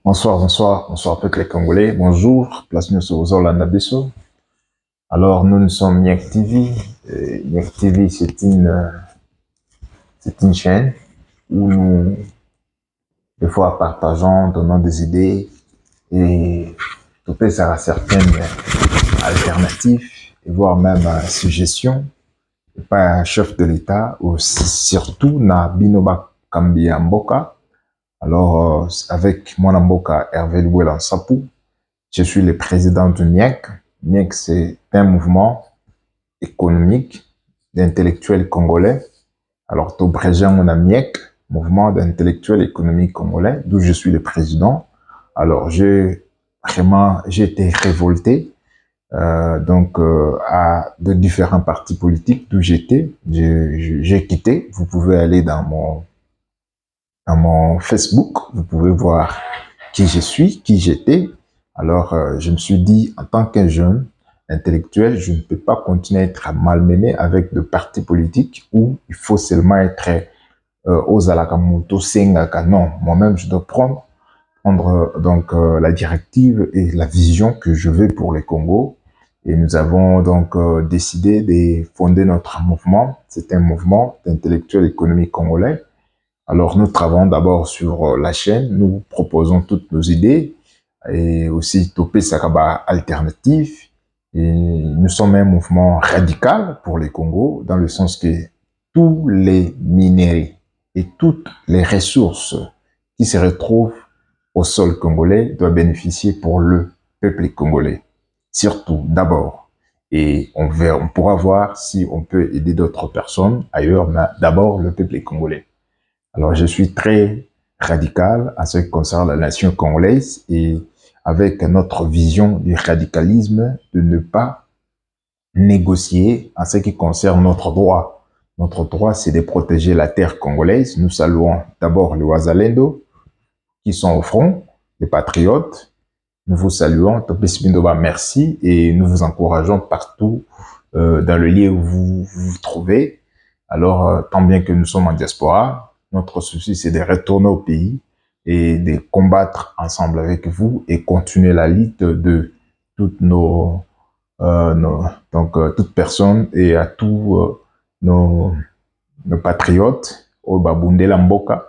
Bonsoir peuple congolais. Bonjour, place nous sur Zolanda Besso. Alors nous sommes Niak TV. Niak TV c'est une chaîne où nous des fois partageons, donnons des idées et tout ça à certaines alternatives et voire même suggestions. Et pas un chef de l'État ou surtout na Binoba Kambia Mboka. Alors avec mon Mboka Hervé Louelan Sapou. Je suis le président du NIEC. NIEC, c'est un mouvement économique d'intellectuels congolais. Alors, tout Brésil, on a MIEC, mouvement d'intellectuels économiques congolais, d'où je suis le président. Alors, j'ai été révolté, à de différents partis politiques d'où j'étais. J'ai quitté. Vous pouvez aller dans mon Facebook, vous pouvez voir qui je suis, qui j'étais. Alors, je me suis dit, en tant qu'un jeune intellectuel, je ne peux pas continuer à être malmené avec de partis politiques où il faut seulement être aux alakamoto, sengaka. Non, moi-même, je dois prendre la directive et la vision que je veux pour les Congo. Et nous avons donc décidé de fonder notre mouvement. C'est un mouvement d'intellectuels économiques congolais. Alors, nous travaillons d'abord sur la chaîne, nous proposons toutes nos idées et aussi Topé Sakaba alternatif. Et nous sommes un mouvement radical pour les Congo, dans le sens que tous les minéraux et toutes les ressources qui se retrouvent au sol congolais doivent bénéficier pour le peuple congolais. Surtout, d'abord. Et on pourra voir si on peut aider d'autres personnes ailleurs, mais d'abord le peuple congolais. Alors, je suis très radical à ce qui concerne la nation congolaise et avec notre vision du radicalisme de ne pas négocier en ce qui concerne notre droit. Notre droit, c'est de protéger la terre congolaise. Nous saluons d'abord les Ouazalendo qui sont au front, les patriotes. Nous vous saluons, Topes Bindoba, merci et nous vous encourageons partout dans le lieu où vous vous trouvez. Alors, tant bien que nous sommes en diaspora, notre souci, c'est de retourner au pays et de combattre ensemble avec vous et continuer la lutte de toutes toute personne et à tous nos patriotes au Babundela Mboka.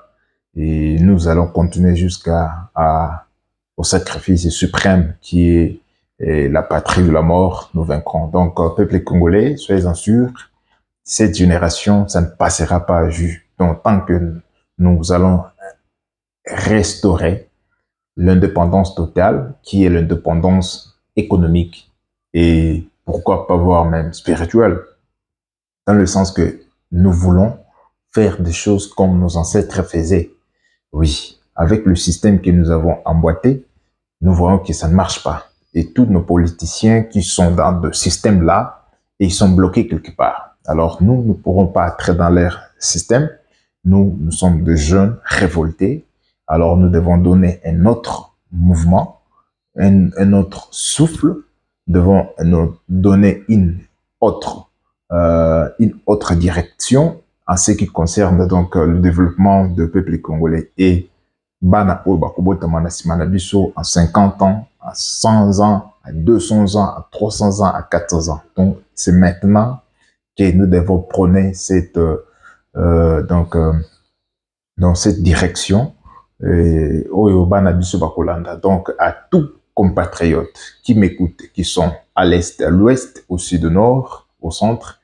Et nous allons continuer au sacrifice suprême qui est la patrie de la mort. Nous vaincrons. Donc, peuple congolais, soyez-en sûrs, cette génération, ça ne passera pas à jus. Donc, tant que nous allons restaurer l'indépendance totale, qui est l'indépendance économique, et pourquoi pas voir même spirituelle, dans le sens que nous voulons faire des choses comme nos ancêtres faisaient. Oui, avec le système que nous avons emboîté, nous voyons que ça ne marche pas. Et tous nos politiciens qui sont dans ce système-là, ils sont bloqués quelque part. Alors nous ne pourrons pas entrer dans leur système. Nous sommes des jeunes révoltés. Alors nous devons donner un autre mouvement, un autre souffle. Nous devons nous donner une autre direction en ce qui concerne donc le développement du peuple congolais. Et bana oyo bakobotama na nsima na biso en 50 ans, à 100 ans, à 200 ans, à 300 ans, à 400 ans. Donc, c'est maintenant que nous devons prôner dans cette direction. Oyo bana biso bakolanda. Donc, à tous compatriotes qui m'écoutent, qui sont à l'est, à l'ouest, au sud, au nord, au centre,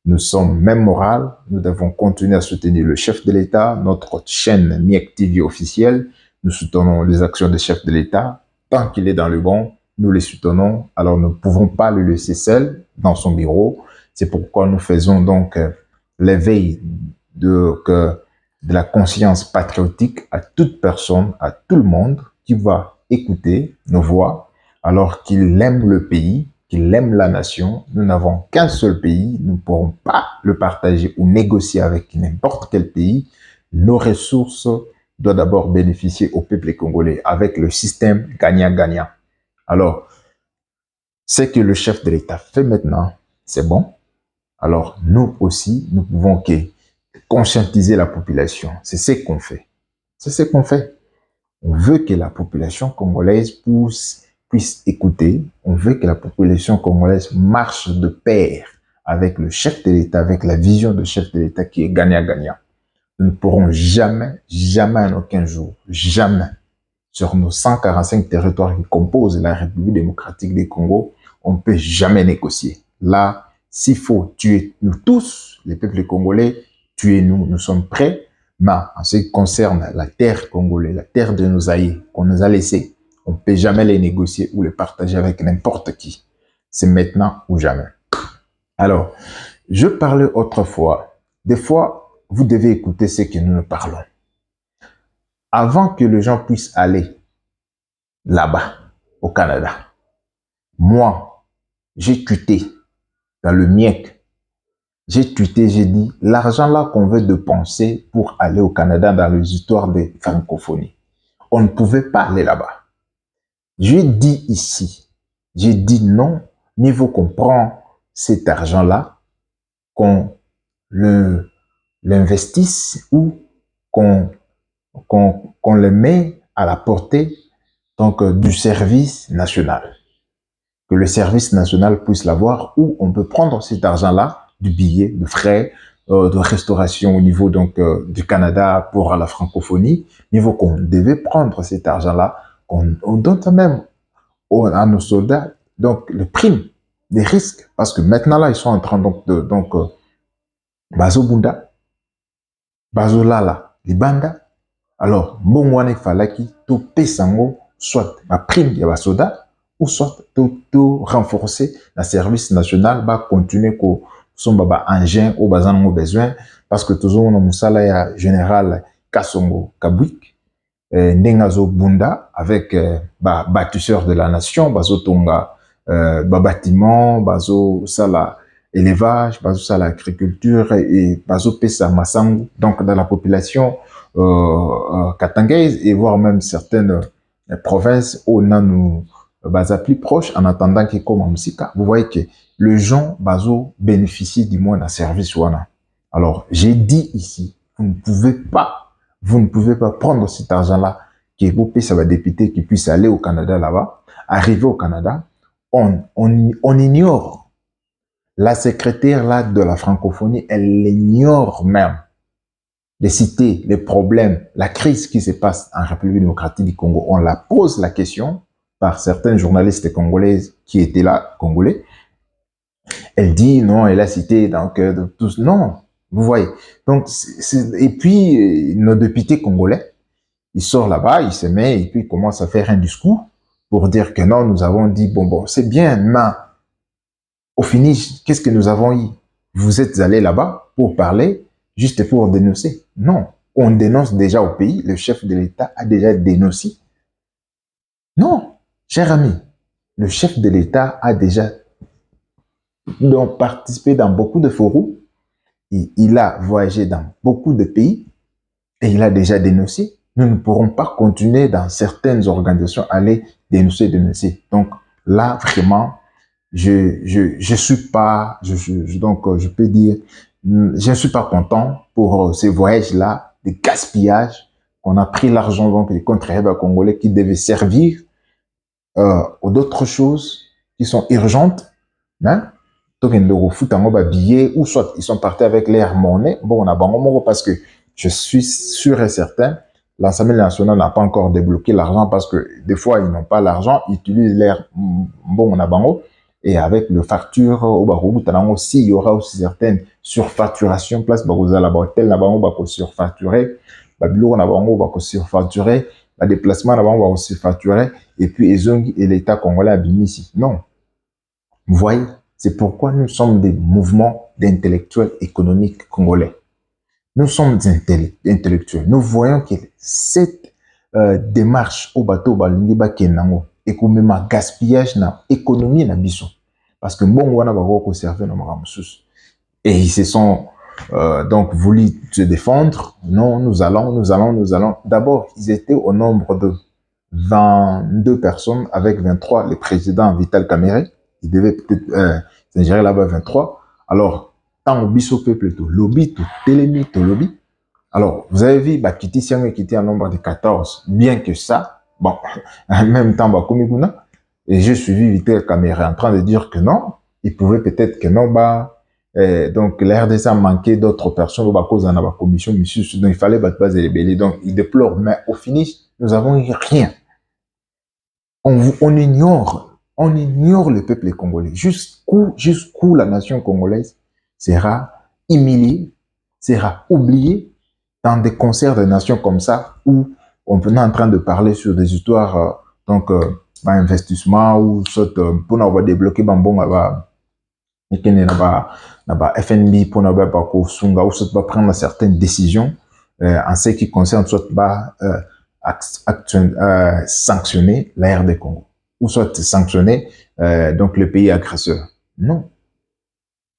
nous sommes même morales, nous devons continuer à soutenir le chef de l'État, notre chaîne MIEC TV officielle, nous soutenons les actions du chef de l'État, tant qu'il est dans le bon, nous les soutenons, alors nous ne pouvons pas le laisser seul dans son bureau, c'est pourquoi nous faisons donc l'éveil de la conscience patriotique à toute personne, à tout le monde qui va écouter nos voix, alors qu'il aime le pays, qu'il aime la nation. Nous n'avons qu'un seul pays, nous ne pourrons pas le partager ou négocier avec n'importe quel pays. Nos ressources doivent d'abord bénéficier au peuple congolais avec le système gagnant-gagnant. Alors, ce que le chef de l'État fait maintenant, c'est bon. Alors, nous aussi, nous pouvons conscientiser la population. C'est ce qu'on fait. C'est ce qu'on fait. On veut que la population congolaise puisse écouter. On veut que la population congolaise marche de pair avec le chef de l'État, avec la vision du chef de l'État qui est gagnant-gagnant. Nous ne pourrons jamais, jamais en aucun jour, jamais, sur nos 145 territoires qui composent la République démocratique du Congo, on ne peut jamais négocier. Là, s'il faut tuer nous tous, les peuples congolais, tuez-nous, nous sommes prêts. Mais en ce qui concerne la terre congolaise, la terre de nos aïeux qu'on nous a laissés, on ne peut jamais les négocier ou les partager avec n'importe qui. C'est maintenant ou jamais. Alors, je parlais autrefois, des fois, vous devez écouter ce que nous parlons. Avant que les gens puissent aller là-bas, au Canada, moi, j'ai tweeté dans le MIEC, j'ai tweeté, j'ai dit, l'argent là qu'on veut dépenser pour aller au Canada dans les histoires de francophonie, on ne pouvait pas aller là-bas. J'ai dit ici, j'ai dit non, mieux vaut qu'on prend cet argent-là, qu'on l'investisse ou qu'on le met à la portée donc, du service national. Que le service national puisse l'avoir, ou on peut prendre cet argent-là, du billet, de frais, de restauration au niveau donc, du Canada pour la francophonie, niveau qu'on devait prendre cet argent-là, on donne même à nos soldats donc, le prime des risques, parce que maintenant là, ils sont en train donc, Bazo Bunda, Bazo Lala, Libanda, alors, mbongwane falaki, to pesango, soit ma prime ya basoda, ou soit to renforcer le service national, ba continuer ko son baba engin au bazan mo besoin, parce que toujours on a musala ya général Kasongo Kabwik, Nengazo Bunda, avec bâtisseur de la nation, bazo tonga, bâtiment, bazo sala élevage, bazo sala agriculture, et bazo pesa masangu, donc dans la population, katangaise et voire même certaines provinces où on a nous baza plus proches en attendant que comme en Msika, vous voyez que les gens bazo bénéficient du moins d'un service wana. Alors, j'ai dit ici, vous ne pouvez pas prendre cet argent-là qui vous paye, ça va député qui puisse aller au Canada là-bas, arriver au Canada, on ignore la secrétaire là de la francophonie, elle ignore même les cités, les problèmes, la crise qui se passe en République démocratique du Congo. On la pose la question par certains journalistes congolaises qui étaient là, congolais. Elle dit non, elle a cité donc tous. Non, vous voyez. Donc et puis nos députés congolais, ils sortent là-bas, ils se mettent et puis ils commencent à faire un discours pour dire que non, nous avons dit bon, c'est bien, mais au finish, qu'est-ce que nous avons eu? Vous êtes allés là-bas pour parler, juste pour dénoncer. Non, on dénonce déjà au pays, le chef de l'État a déjà dénoncé. Non, cher ami, le chef de l'État a déjà donc, participé dans beaucoup de forums, il a voyagé dans beaucoup de pays et il a déjà dénoncé. Nous ne pourrons pas continuer dans certaines organisations à aller dénoncer. Donc là, vraiment, je suis pas, donc je peux dire, je ne suis pas content pour ces voyages-là, de gaspillage. On a pris l'argent donc des contribuables congolais qui devaient servir aux d'autres choses qui sont urgentes, hein? Donc ils ne refoutent en billet ou soit ils sont partis avec l'air monnaie. Bon, on a bon parce que je suis sûr et certain, l'Assemblée nationale n'a pas encore débloqué l'argent parce que des fois ils n'ont pas l'argent, ils utilisent l'air bon on a bango. Et avec le facture au Baroubou, aussi, il y aura aussi certaines surfacturations. Place Baroza la hôtel, là-bas, on va surfacturer. Babylon, là-bas, on va surfacturer. Le déplacement, là-bas, on va surfacturer. Et puis, Ezong et l'État congolais abîme ici. Non. Vous voyez, c'est pourquoi nous sommes des mouvements d'intellectuels économiques congolais. Nous sommes des intellectuels. Nous voyons que cette démarche au bateau, balingi bakenango, et qu'on met ma gaspillage na économie na biso. Parce que bon, on a conservé nos maramoussus. Et ils se sont donc voulu se défendre. Non, nous allons. D'abord, ils étaient au nombre de 22 personnes avec 23, le président Vital Kamerhe. Il devait peut-être s'ingérer là-bas 23. Alors, tant au biso peuple, tout lobby, tout télémi, tout lobby. Alors, vous avez vu, Kiti Siang qui était en nombre de 14. Bien que ça, bon, en même temps, Komiguna, et j'ai suivi Vitel Caméra en train de dire que non, il pouvait peut-être que non, donc la RDC a manqué d'autres personnes à cause de la commission, monsieur, donc il fallait battre base et les donc il déplore, mais au finish, nous avons eu rien. On ignore le peuple congolais. Jusqu'où la nation congolaise sera humiliée, sera oubliée dans des concerts de nations comme ça où on est en train de parler sur des histoires investissement ou soit pour avoir débloqué bambon et qu'il n'y a pas FNB pour n'avoir pas sunga ou soit pas prendre certaines décisions en ce qui concerne soit pas sanctionner la RD Congo ou soit sanctionner donc le pays agresseur. Non.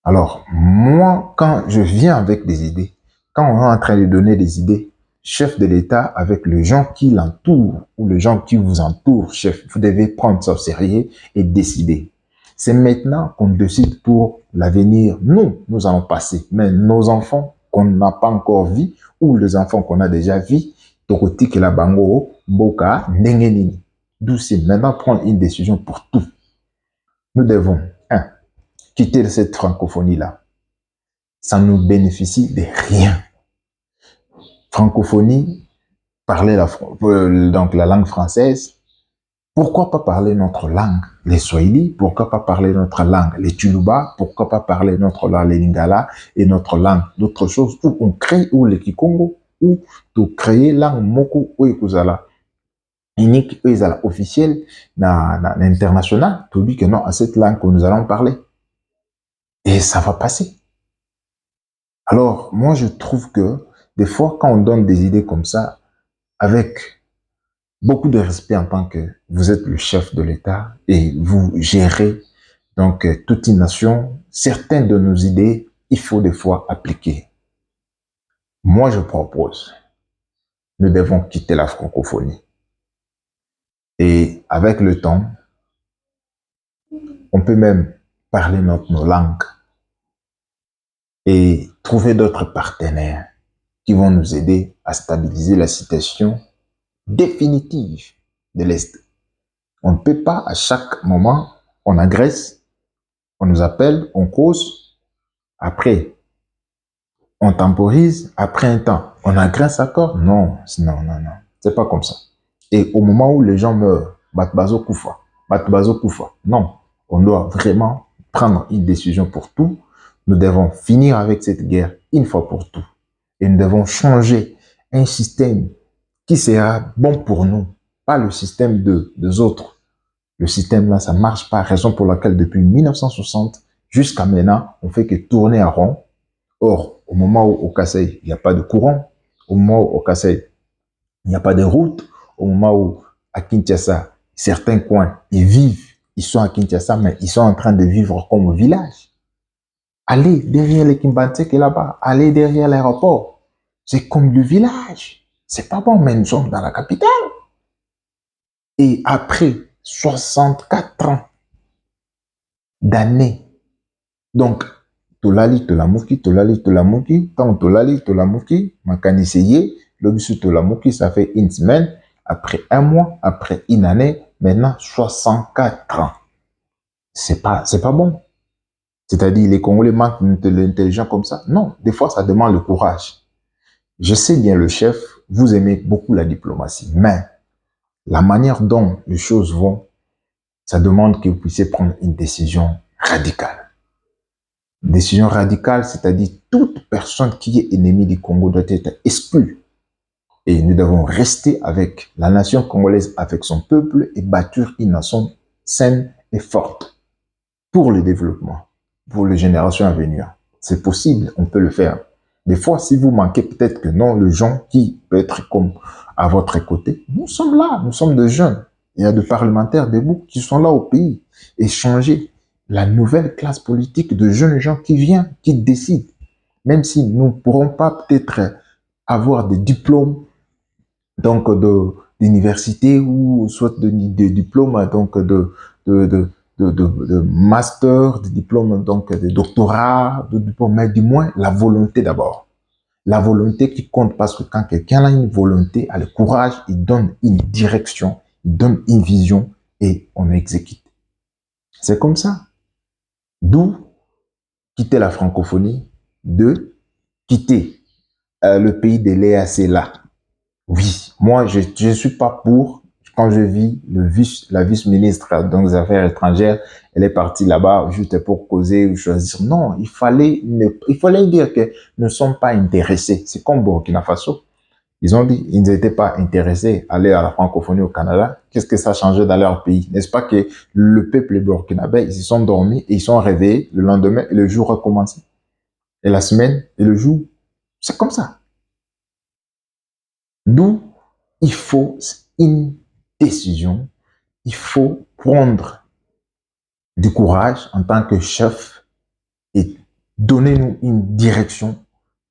Alors, moi, quand je viens avec des idées, quand on est en train de donner des idées, chef de l'État, avec les gens qui l'entourent ou les gens qui vous entourent, chef, vous devez prendre ça au sérieux et décider. C'est maintenant qu'on décide pour l'avenir. Nous allons passer, mais nos enfants qu'on n'a pas encore vus ou les enfants qu'on a déjà vus, Tokoti que la bango, Boka, Nengenini. D'où c'est maintenant prendre une décision pour tout. Nous devons, quitter cette francophonie-là. Ça nous bénéficie de rien. Francophonie, parler donc la langue française. Pourquoi pas parler notre langue, les Swahili? Pourquoi pas parler notre langue, les Tuluba? Pourquoi pas parler notre langue, les Lingala et notre langue, d'autres choses où on crée, ou les Kikongo, ou de créer langue moko ou ekuzala unique, ekuzala officielle, na international, tout dit que non, à cette langue que nous allons parler. Et ça va passer. Alors, moi, je trouve que des fois, quand on donne des idées comme ça, avec beaucoup de respect en tant que vous êtes le chef de l'État et vous gérez donc toute une nation, certaines de nos idées, il faut des fois appliquer. Moi, je propose, nous devons quitter la francophonie. Et avec le temps, on peut même parler nos langues et trouver d'autres partenaires qui vont nous aider à stabiliser la situation définitive de l'Est. On ne peut pas à chaque moment, on agresse, on nous appelle, on cause, après, on temporise, après un temps, on agresse encore. Non, non, non, non. C'est pas comme ça. Et au moment où les gens meurent, Batbazo Koufa, Batbazo Koufa, non. On doit vraiment prendre une décision pour tout. Nous devons finir avec cette guerre une fois pour tout. Et nous devons changer un système qui sera bon pour nous, pas le système des autres. Le système là, ça marche pas, raison pour laquelle depuis 1960 jusqu'à maintenant, on fait que tourner en rond. Or, au moment où au Kassai, il n'y a pas de courant, au moment où au Kassai, il n'y a pas de route, au moment où à Kinshasa, certains coins, ils sont à Kinshasa, mais ils sont en train de vivre comme au village. Allez derrière les Kimbanté qui est là-bas, allez derrière l'aéroport. C'est comme le village. C'est pas bon, mais nous sommes dans la capitale. Et après 64 ans d'années, donc, tolali tolamuki, tolali tolamuki, tant tolali tolamuki, makaniseye, l'obus tolamuki, ça fait une semaine, après un mois, après une année, maintenant 64 ans. C'est pas bon. C'est-à-dire, les Congolais manquent de l'intelligence comme ça. Non, des fois, ça demande le courage. Je sais bien, le chef, vous aimez beaucoup la diplomatie, mais la manière dont les choses vont, ça demande que vous puissiez prendre une décision radicale. Décision radicale, c'est-à-dire toute personne qui est ennemie du Congo doit être exclue. Et nous devons rester avec la nation congolaise, avec son peuple et bâtir une nation saine et forte pour le développement, pour les générations à venir. C'est possible, on peut le faire. Des fois, si vous manquez, peut-être que non, les gens qui peuvent être comme à votre côté, nous sommes là, nous sommes des jeunes. Il y a des parlementaires debout qui sont là au pays. Échanger la nouvelle classe politique de jeunes gens qui viennent, qui décident. Même si nous ne pourrons pas peut-être avoir des diplômes donc d'université ou soit de diplômes donc de master, de diplômes donc de doctorat, de diplôme, mais du moins la volonté d'abord. La volonté qui compte, parce que quand quelqu'un a une volonté, a le courage, il donne une direction, il donne une vision et on exécute. C'est comme ça. D'où quitter la francophonie, de quitter le pays de l'EAC là. Oui, moi je ne suis pas pour. Quand je vis la vice-ministre des Affaires étrangères, elle est partie là-bas juste pour causer ou choisir. Non, il fallait dire que nous ne sommes pas intéressés. C'est comme Burkina Faso. Ils ont dit qu'ils n'étaient pas intéressés à aller à la francophonie au Canada. Qu'est-ce que ça a changé dans leur pays? N'est-ce pas que le peuple burkinabé, ils se sont dormis et ils sont réveillés le lendemain et le jour recommence. Et la semaine et le jour, c'est comme ça. D'où il faut une décision, il faut prendre du courage en tant que chef et donner-nous une direction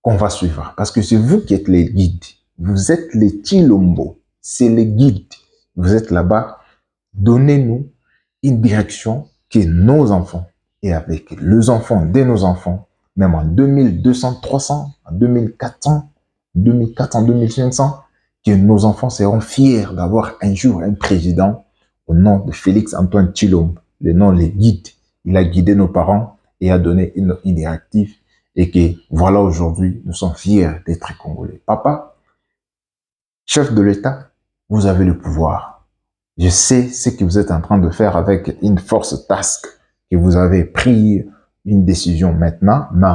qu'on va suivre. Parce que c'est vous qui êtes les guides. Vous êtes les Chilombo. C'est les guides. Vous êtes là-bas. Donnez-nous une direction que nos enfants, et avec les enfants de nos enfants, même en 2200, 300, en 2400, 2400, 2500, que nos enfants seront fiers d'avoir un jour un président au nom de Félix Antoine Tshilombo. Le nom les guide. Il a guidé nos parents et a donné une directive et que voilà aujourd'hui, nous sommes fiers d'être Congolais. Papa, chef de l'État, vous avez le pouvoir. Je sais ce que vous êtes en train de faire avec une force task, que vous avez pris une décision maintenant, mais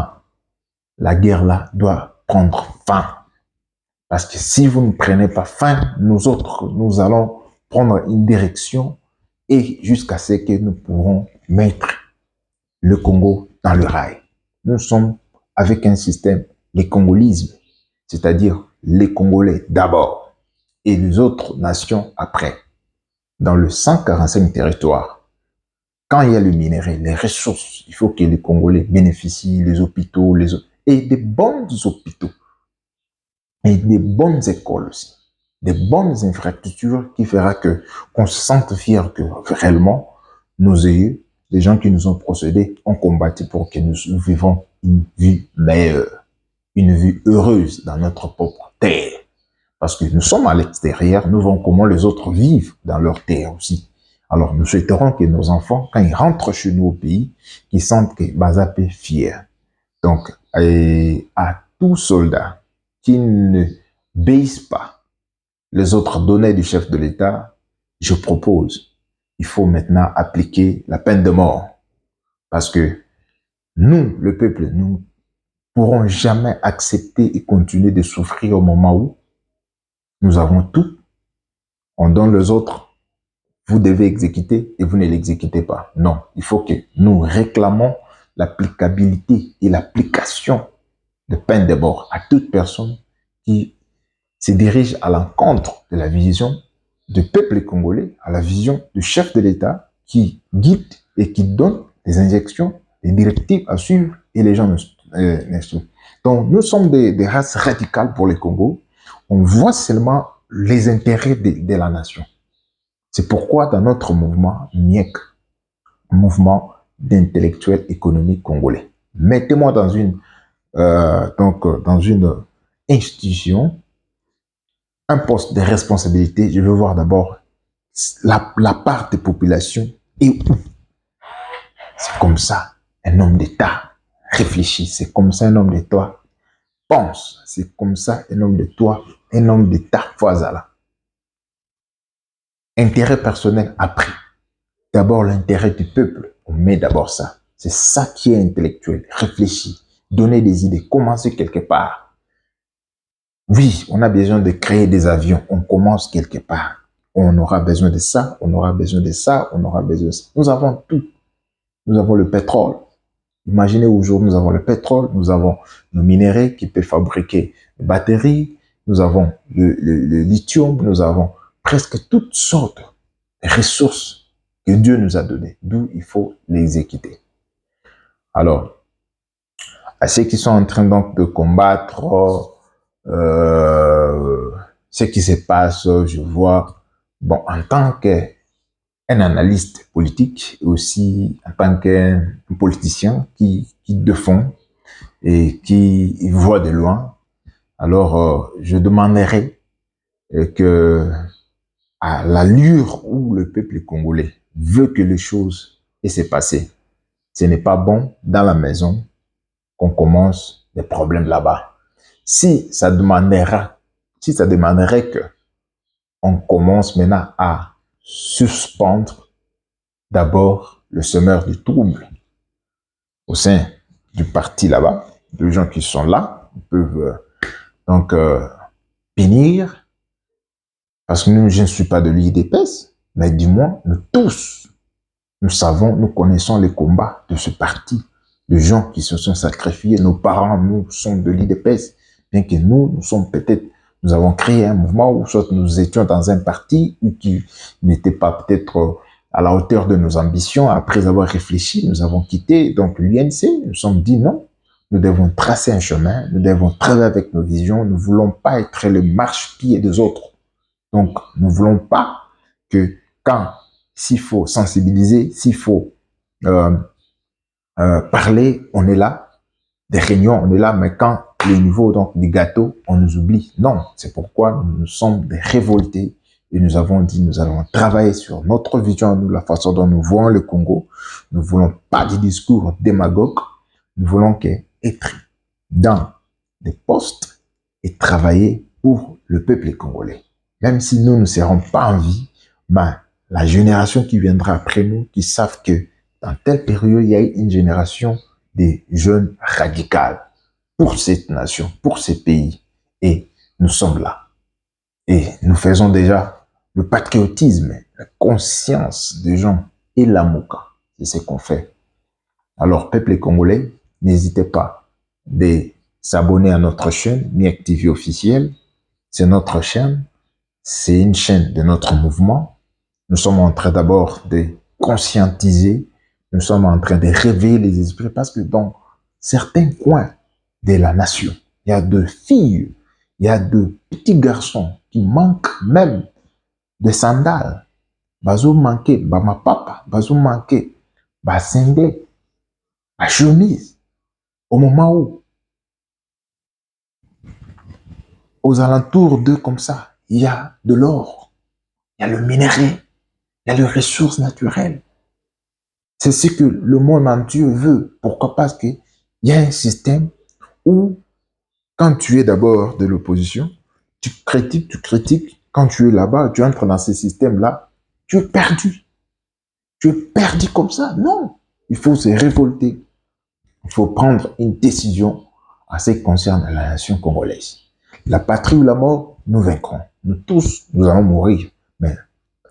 la guerre là doit prendre fin. Parce que si vous ne prenez pas fin, nous autres, nous allons prendre une direction et jusqu'à ce que nous pourrons mettre le Congo dans le rail. Nous sommes avec un système, le congolisme, c'est-à-dire les Congolais d'abord et les autres nations après. Dans le 145 territoires, quand il y a le minerai, les ressources, il faut que les Congolais bénéficient, les hôpitaux, et des bons hôpitaux, et des bonnes écoles aussi, des bonnes infrastructures qui fera que qu'on se sente fier que réellement nos aïeux, les gens qui nous ont procédés, ont combattu pour que nous vivons une vie meilleure, une vie heureuse dans notre propre terre. Parce que nous sommes à l'extérieur, nous voyons comment les autres vivent dans leur terre aussi. Alors nous souhaiterons que nos enfants, quand ils rentrent chez nous au pays, qu'ils sentent que Bazap est fier. Donc, à tout soldat qui ne baisse pas les autres données du chef de l'État, je propose, il faut maintenant appliquer la peine de mort. Parce que nous, le peuple, nous ne pourrons jamais accepter et continuer de souffrir au moment où nous avons tout. On donne les autres, vous devez exécuter et vous ne l'exécutez pas. Non, il faut que nous réclamons l'applicabilité et l'application de peine de mort à toute personne qui se dirige à l'encontre de la vision du peuple congolais, à la vision du chef de l'État qui guide et qui donne des injections, des directives à suivre et les gens ne suivent. Donc, nous sommes des races radicales pour le Congo. On voit seulement les intérêts de la nation. C'est pourquoi dans notre mouvement, MIEC, mouvement d'intellectuels économiques congolais, mettez-moi dans dans une institution, un poste de responsabilité, je veux voir d'abord la part des populations et où. C'est comme ça un homme d'État réfléchit, c'est comme ça un homme d'État pense, c'est comme ça un homme d'État là. Intérêt personnel après. D'abord l'intérêt du peuple, on met d'abord ça. C'est ça qui est intellectuel, réfléchir, donner des idées, commencer quelque part. Oui, on a besoin de créer des avions, on commence quelque part. On aura besoin de ça, on aura besoin de ça, on aura besoin de ça. Nous avons tout. Nous avons le pétrole. Imaginez aujourd'hui, nous avons le pétrole, nous avons nos minéraux qui peuvent fabriquer des batteries, nous avons le lithium, nous avons presque toutes sortes de ressources que Dieu nous a données, d'où il faut les exécuter. Alors, à ceux qui sont en train donc de combattre ce qui se passe, je vois, bon, en tant qu'un analyste politique, et aussi en tant qu'un politicien qui défend et qui voit de loin, Alors, je demanderai que, à l'allure où le peuple congolais veut que les choses aient se passer, ce n'est pas bon dans la maison qu'on commence des problèmes là-bas. Si ça demandera, si ça demanderait que on commence maintenant à suspendre d'abord le semeur du trouble au sein du parti là-bas, les gens qui sont là peuvent donc punir, parce que nous, je ne suis pas de l'UDPS, mais du moins, nous tous, nous savons, nous connaissons les combats de ce parti, de gens qui se sont sacrifiés. Nos parents, nous, sont de l'UDPS, bien que nous sommes peut-être, nous avons créé un mouvement où soit nous étions dans un parti qui n'était pas peut-être à la hauteur de nos ambitions. Après avoir réfléchi, nous avons quitté donc l'UNC. Nous sommes dit non, nous devons tracer un chemin, nous devons travailler avec nos visions. Nous ne voulons pas être le marchepied des autres. Donc, nous ne voulons pas que quand, s'il faut sensibiliser, s'il faut euh, parler, on est là, des réunions, on est là, mais quand le niveau donc, du gâteau, on nous oublie. Non, c'est pourquoi nous sommes des révoltés et nous avons dit, nous allons travailler sur notre vision, nous, la façon dont nous voyons le Congo. Nous ne voulons pas des discours démagogues, nous voulons être dans des postes et travailler pour le peuple congolais. Même si nous ne serons pas en vie, mais la génération qui viendra après nous, qui savent que dans telle période, il y a une génération des jeunes radicaux pour cette nation, pour ces pays. Et nous sommes là. Et nous faisons déjà le patriotisme, la conscience des gens et l'amour. C'est ce qu'on fait. Alors, peuple congolais, n'hésitez pas de s'abonner à notre chaîne, MIEC TV officielle. C'est notre chaîne. C'est une chaîne de notre mouvement. Nous sommes en train d'abord de conscientiser. Nous sommes en train de réveiller les esprits parce que dans certains coins de la nation, il y a de filles, il y a de petits garçons qui manquent même de sandales. Bazo manqué, bah ma papa, bazo manqué, bah singlet, bah chemise. Au moment où, aux alentours d'eux comme ça, il y a de l'or, il y a le minerai, il y a les ressources naturelles. C'est ce que le monde entier veut. Pourquoi? Parce qu'il y a un système où, quand tu es d'abord de l'opposition, tu critiques, tu critiques. Quand tu es là-bas, tu entres dans ce système-là, tu es perdu. Tu es perdu comme ça. Non. Il faut se révolter. Il faut prendre une décision en ce qui concerne la nation congolaise. La patrie ou la mort, nous vaincrons. Nous tous, nous allons mourir. Mais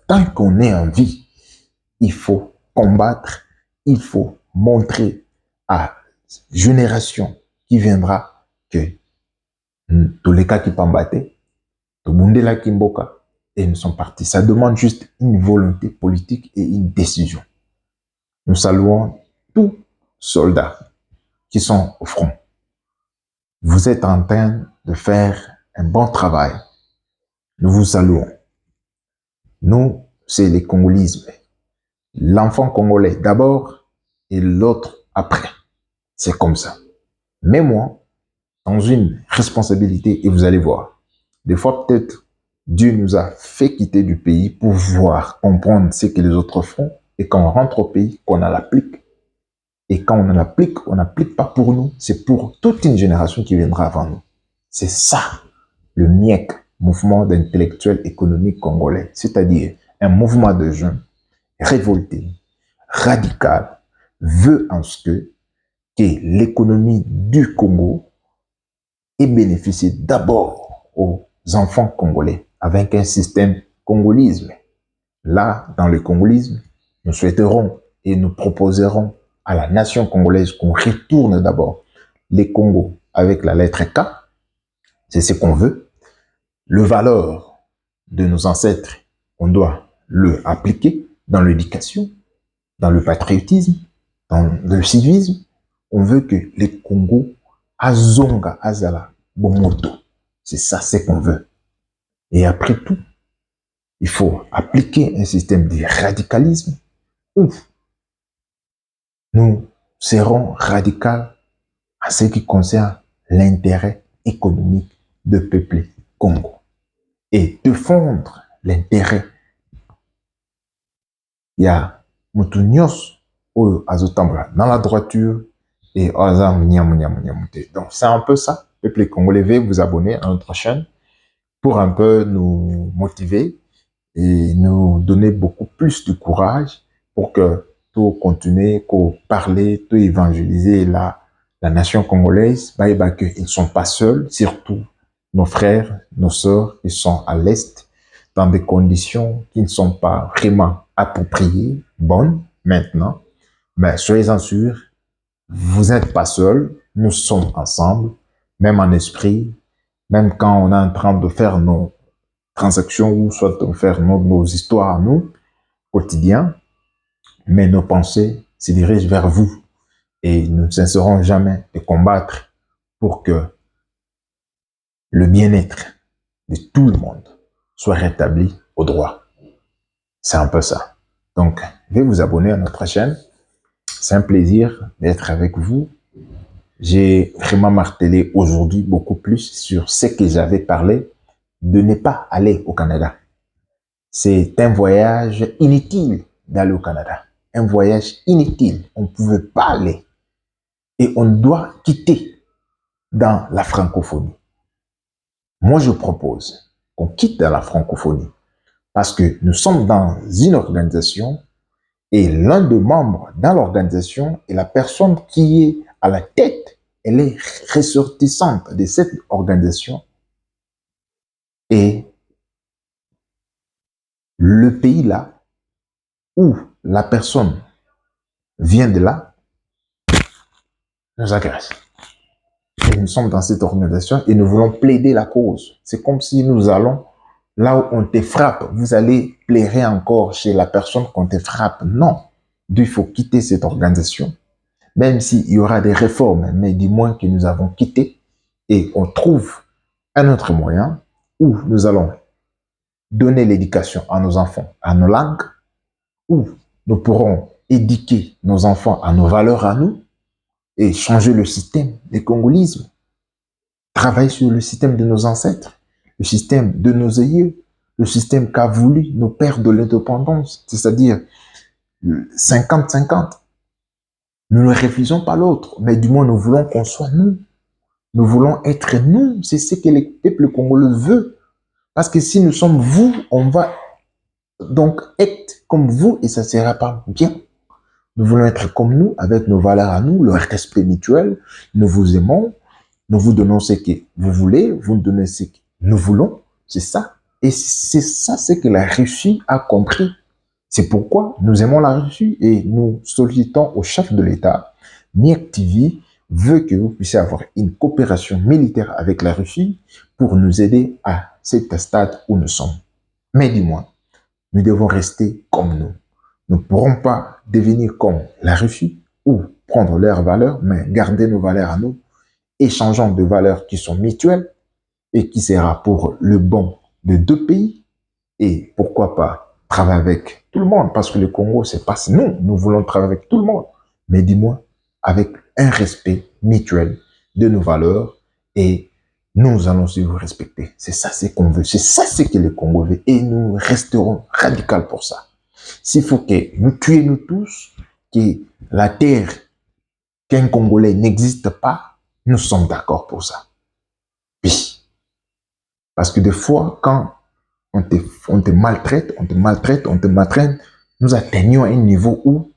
tant qu'on est en vie, il faut combattre, il faut montrer à la génération qui viendra que tous les cas qui pambaté, tout le monde là qui mboka, et nous sommes partis. Ça demande juste une volonté politique et une décision. Nous saluons tous soldats qui sont au front. Vous êtes en train de faire un bon travail. Nous vous saluons. Nous, c'est le congolisme. L'enfant congolais d'abord et l'autre après. C'est comme ça. Mais moi, dans une responsabilité, et vous allez voir, des fois peut-être Dieu nous a fait quitter du pays pour voir, comprendre ce que les autres font, et quand on rentre au pays, qu'on en applique. Et quand on en applique, on n'applique pas pour nous, c'est pour toute une génération qui viendra avant nous. C'est ça, le MIEC, Mouvement d'intellectuels économiques congolais, c'est-à-dire un mouvement de jeunes révoltés, radical, veut en ce que l'économie du Congo ait bénéficié d'abord aux enfants congolais avec un système congolisme. Là, dans le congolisme, nous souhaiterons et nous proposerons à la nation congolaise qu'on retourne d'abord les Congos avec la lettre K, c'est ce qu'on veut. Le valeur de nos ancêtres, on doit le appliquer dans l'éducation, dans le patriotisme, dans le civisme. On veut que les Congos azonga azala bomoto. C'est ça, c'est qu'on veut. Et après tout, il faut appliquer un système de radicalisme où nous serons radicaux en ce qui concerne l'intérêt économique de peupler Congo et défendre l'intérêt. Il y a Moutunios ou Azotambola dans la droiture et Ozam Niamouté. Donc, c'est un peu ça. Peuple congolais, veuillez vous abonner à notre chaîne pour un peu nous motiver et nous donner beaucoup plus de courage pour que tout continue, qu'on parler, tout évangéliser la nation congolaise. Ils ne sont pas seuls, surtout nos frères, nos sœurs, ils sont à l'Est dans des conditions qui ne sont pas vraiment appropriées, bonnes maintenant. Mais soyez-en sûrs, vous n'êtes pas seuls, nous sommes ensemble, même en esprit, même quand on est en train de faire nos transactions ou soit de faire nos histoires à nous, quotidiens, mais nos pensées se dirigent vers vous et nous ne cesserons jamais de combattre pour que le bien-être de tout le monde soit rétabli au droit. C'est un peu ça. Donc, veuillez vous abonner à notre chaîne. C'est un plaisir d'être avec vous. J'ai vraiment martelé aujourd'hui beaucoup plus sur ce que j'avais parlé de ne pas aller au Canada. C'est un voyage inutile d'aller au Canada. Un voyage inutile. On ne pouvait pas aller. Et on doit quitter dans la francophonie. Moi, je propose qu'on quitte dans la francophonie parce que nous sommes dans une organisation et l'un des membres dans l'organisation est la personne qui est à la tête. Elle est ressortissante de cette organisation. Et le pays là, où la personne vient de là, nous agresse. Et nous sommes dans cette organisation et nous voulons plaider la cause. C'est comme si nous allons là où on te frappe, vous allez plaider encore chez la personne qu'on te frappe. Non. Il faut quitter cette organisation. Même s'il y aura des réformes, mais du moins que nous avons quitté et on trouve un autre moyen où nous allons donner l'éducation à nos enfants, à nos langues, où nous pourrons éduquer nos enfants à nos valeurs à nous et changer le système du congolisme, travailler sur le système de nos ancêtres, le système de nos aïeux, le système qu'a voulu nos pères de l'indépendance, c'est-à-dire 50-50. Nous ne refusons pas l'autre, mais du moins nous voulons qu'on soit nous. Nous voulons être nous. C'est ce que le peuple congolais veut. Parce que si nous sommes vous, on va donc être comme vous et ça ne sera pas bien. Nous voulons être comme nous, avec nos valeurs à nous, le respect mutuel. Nous vous aimons. Nous vous donnons ce que vous voulez. Vous nous donnez ce que nous voulons. C'est ça. Et c'est ça, c'est que la Russie a compris. C'est pourquoi nous aimons la Russie et nous sollicitons au chef de l'État, Miek TV, veut que vous puissiez avoir une coopération militaire avec la Russie pour nous aider à cet stade où nous sommes. Mais du moins, nous devons rester comme nous. Nous ne pourrons pas devenir comme la Russie ou prendre leurs valeurs, mais garder nos valeurs à nous, échangeant de valeurs qui sont mutuelles et qui sera pour le bon de deux pays et pourquoi pas travailler avec tout le monde, parce que le Congo, c'est pas nous, nous voulons travailler avec tout le monde, mais dis-moi, avec un respect mutuel de nos valeurs et nous allons aussi vous respecter. C'est ça ce qu'on veut, c'est ça ce que le Congo veut et nous resterons radicaux pour ça. S'il faut que nous tuions nous tous, que la terre, qu'un Congolais n'existe pas, nous sommes d'accord pour ça. Oui. Parce que des fois, quand on te maltraite, nous atteignons un niveau où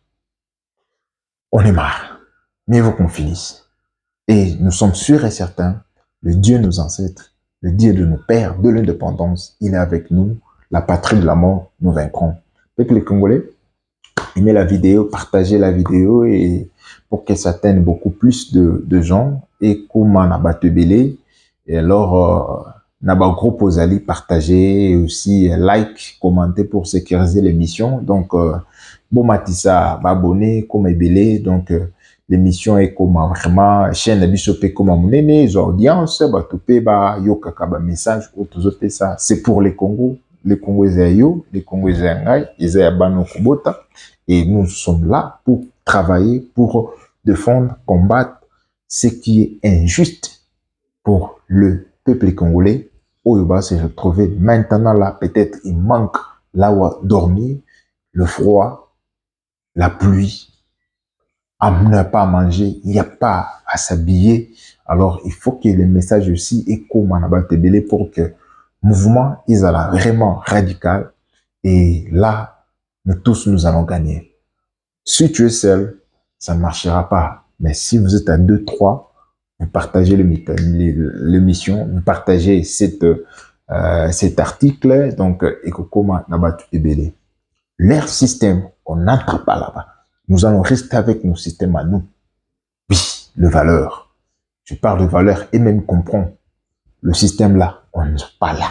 on est marre. Mieux vaut qu'on finisse. Et nous sommes sûrs et certains, le Dieu de nos ancêtres, le Dieu de nos pères, de l'indépendance, il est avec nous. La patrie de la mort, nous vaincrons. Peuple congolais, aimez la vidéo, partagez la vidéo et pour que ça atteigne beaucoup plus de gens. Et comme on a battu belé, et alors, Naba groupe aux alliés, partagez et aussi like, commentez pour sécuriser l'émission. Donc, bon matissa, abonné, comme belé. Donc, l'émission est comme vraiment chaîne Bishopé comme monene, les audiences, batopé, ba yoka kaba message, autres ça. C'est pour les Congos. Les Congolais les Congolais ils ont Kubota. Et nous sommes là pour travailler, pour défendre, combattre ce qui est injuste pour le peuple congolais, Oyoba se retrouver maintenant là, peut-être il manque là où dormir, le froid, la pluie, à ne pas manger, il n'y a pas à s'habiller. Alors, il faut que les messages aussi écho Manaba Tebele pour que le mouvement, il soit vraiment radical. Et là, nous tous, nous allons gagner. Si tu es seul, ça ne marchera pas. Mais si vous êtes à deux, trois, vous partagez l'émission, vous partagez cet article, donc, Ekokoma Nabatu Ebele. Leur système, on n'entre pas là-bas. Nous allons rester avec nos systèmes à nous. Oui, le valeur. Je parle de valeur et même comprends. Le système là, on n'est pas là.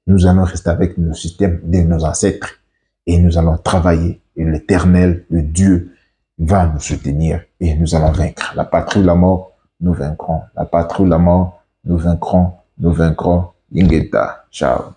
Nous allons rester avec nos systèmes de nos ancêtres et nous allons travailler et l'Éternel, le Dieu, va nous soutenir et nous allons vaincre. La patrie ou la mort, nous vaincrons. La patrie ou la mort, nous vaincrons. Nous vaincrons. Ingeta. Ciao.